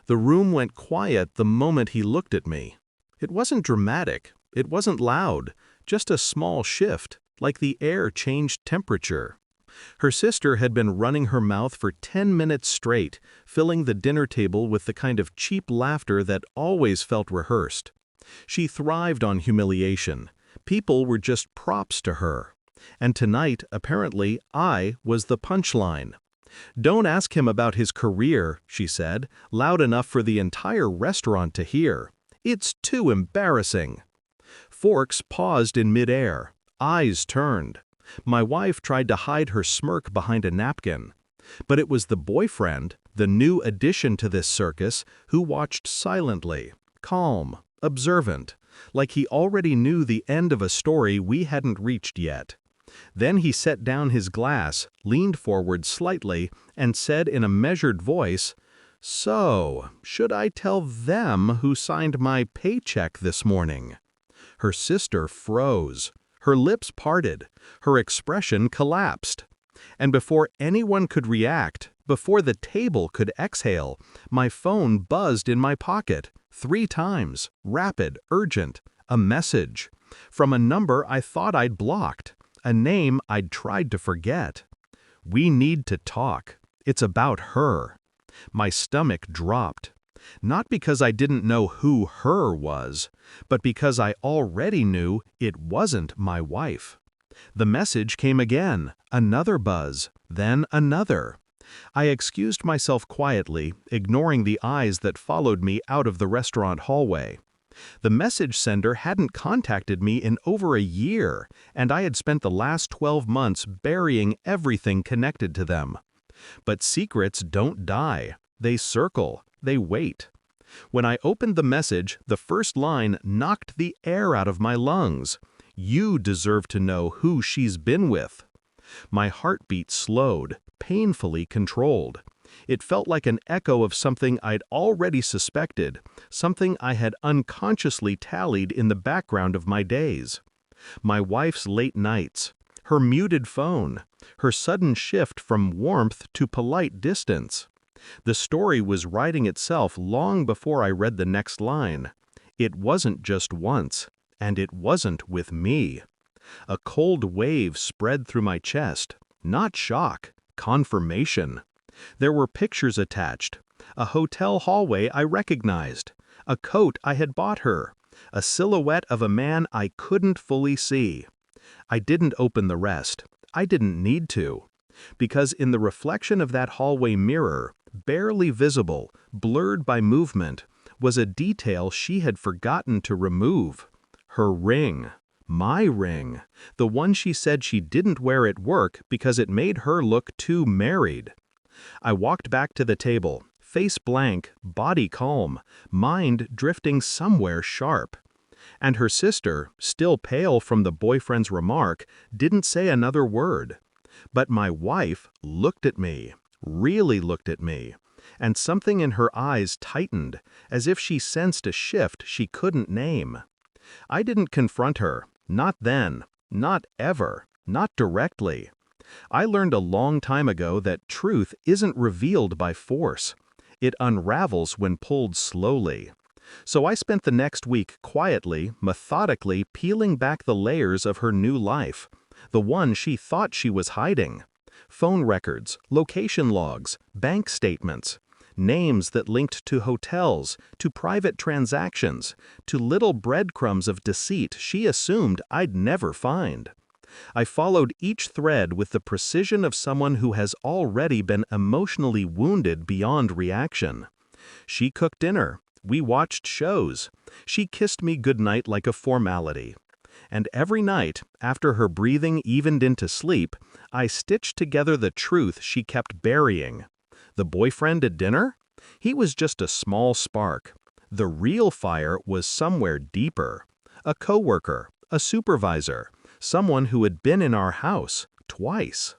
The room went quiet the moment he looked at me. It wasn't dramatic, it wasn't loud, just a small shift, like the air changed temperature. Her sister had been running her mouth for 10 minutes straight, filling the dinner table with the kind of cheap laughter that always felt rehearsed. She thrived on humiliation. People were just props to her. And tonight, apparently, I was the punchline. "Don't ask him about his career," she said, loud enough for the entire restaurant to hear. "It's too embarrassing." Forks paused in midair. Eyes turned. My wife tried to hide her smirk behind a napkin. But it was the boyfriend, the new addition to this circus, who watched silently, calm, observant, like he already knew the end of a story we hadn't reached yet. Then he set down his glass, leaned forward slightly, and said in a measured voice, "So, should I tell them who signed my paycheck this morning?" Her sister froze. Her lips parted. Her expression collapsed. And before anyone could react, before the table could exhale, my phone buzzed in my pocket, 3 times, rapid, urgent, a message. From a number I thought I'd blocked. A name I'd tried to forget. "We need to talk. It's about her." My stomach dropped. Not because I didn't know who her was, but because I already knew it wasn't my wife. The message came again, another buzz, then another. I excused myself quietly, ignoring the eyes that followed me out of the restaurant hallway. The message sender hadn't contacted me in over a year, and I had spent the last 12 months burying everything connected to them. But secrets don't die. They circle. They wait. When I opened the message, the first line knocked the air out of my lungs. "You deserve to know who she's been with." My heartbeat slowed, painfully controlled. It felt like an echo of something I'd already suspected, something I had unconsciously tallied in the background of my days. My wife's late nights, her muted phone, her sudden shift from warmth to polite distance. The story was writing itself long before I read the next line. It wasn't just once, and it wasn't with me. A cold wave spread through my chest, not shock, confirmation. There were pictures attached, a hotel hallway I recognized, a coat I had bought her, a silhouette of a man I couldn't fully see. I didn't open the rest. I didn't need to. Because in the reflection of that hallway mirror, barely visible, blurred by movement, was a detail she had forgotten to remove. Her ring. My ring. The one she said she didn't wear at work because it made her look too married. I walked back to the table, face blank, body calm, mind drifting somewhere sharp. And her sister, still pale from the boyfriend's remark, didn't say another word. But my wife looked at me, really looked at me, and something in her eyes tightened, as if she sensed a shift she couldn't name. I didn't confront her, not then, not ever, not directly. I learned a long time ago that truth isn't revealed by force. It unravels when pulled slowly. So I spent the next week quietly, methodically peeling back the layers of her new life, the one she thought she was hiding. Phone records, location logs, bank statements, names that linked to hotels, to private transactions, to little breadcrumbs of deceit she assumed I'd never find. I followed each thread with the precision of someone who has already been emotionally wounded beyond reaction. She cooked dinner. We watched shows. She kissed me goodnight like a formality. And every night, after her breathing evened into sleep, I stitched together the truth she kept burying. The boyfriend at dinner? He was just a small spark. The real fire was somewhere deeper. A coworker, a supervisor, someone who had been in our house twice.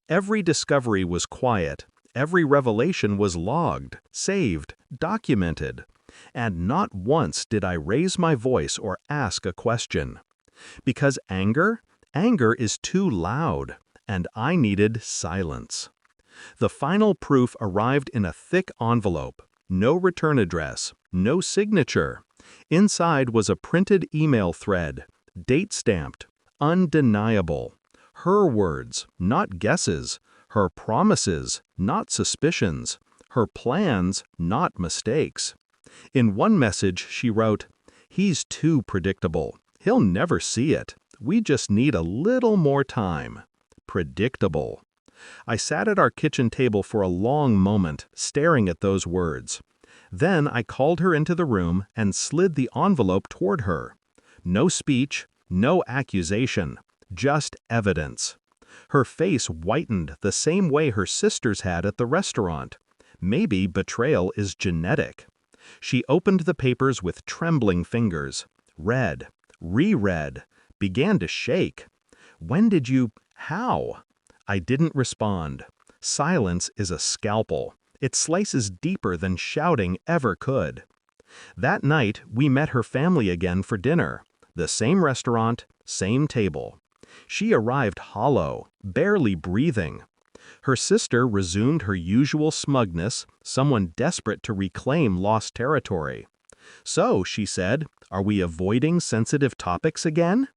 Every discovery was quiet. Every revelation was logged, saved, documented. And not once did I raise my voice or ask a question. Because anger is too loud, and I needed silence. The final proof arrived in a thick envelope, No return address, no signature. Inside was a printed email thread, date-stamped, undeniable. Her words, not guesses. Her promises, not suspicions. Her plans, not mistakes. In one message, she wrote, "He's too predictable. He'll never see it. We just need a little more time." Predictable. I sat at our kitchen table for a long moment, staring at those words. Then I called her into the room and slid the envelope toward her. No speech, no accusation, just evidence. Her face whitened the same way her sisters had at the restaurant. Maybe betrayal is genetic. She opened the papers with trembling fingers, read, reread, began to shake. "When did you... how?" I didn't respond. Silence is a scalpel. It slices deeper than shouting ever could. That night, we met her family again for dinner. The same restaurant, same table. She arrived hollow, barely breathing. Her sister resumed her usual smugness, someone desperate to reclaim lost territory. "So," she said, "are we avoiding sensitive topics again?"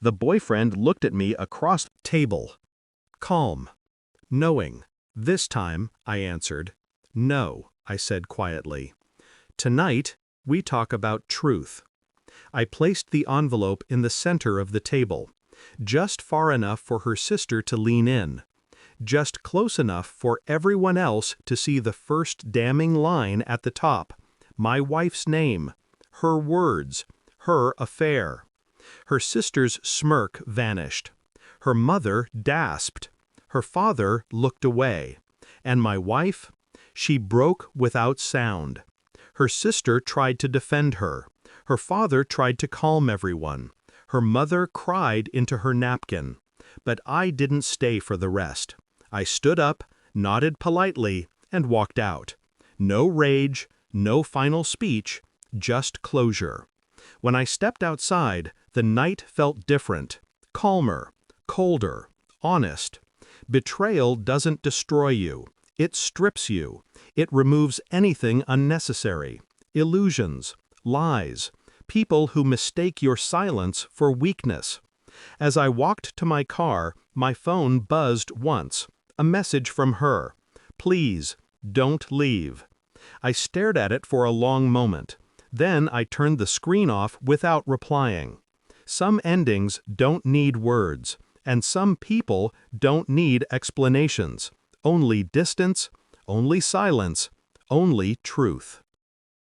The boyfriend looked at me across the table. Calm. Knowing. "This time," I answered. "No," I said quietly. "Tonight, we talk about truth." I placed the envelope in the center of the table, just far enough for her sister to lean in, just close enough for everyone else to see the first damning line at the top. My wife's name, her words, her affair. Her sister's smirk vanished. Her mother gasped. Her father looked away. And my wife? She broke without sound. Her sister tried to defend her. Her father tried to calm everyone. Her mother cried into her napkin. But I didn't stay for the rest. I stood up, nodded politely, and walked out. No rage, no final speech, just closure. When I stepped outside, the night felt different, calmer, colder, honest. Betrayal doesn't destroy you. It strips you. It removes anything unnecessary. Illusions, lies, people who mistake your silence for weakness. As I walked to my car, my phone buzzed once. A message from her. "Please, don't leave." I stared at it for a long moment. Then I turned the screen off without replying. Some endings don't need words, and some people don't need explanations. Only distance, only silence, only truth.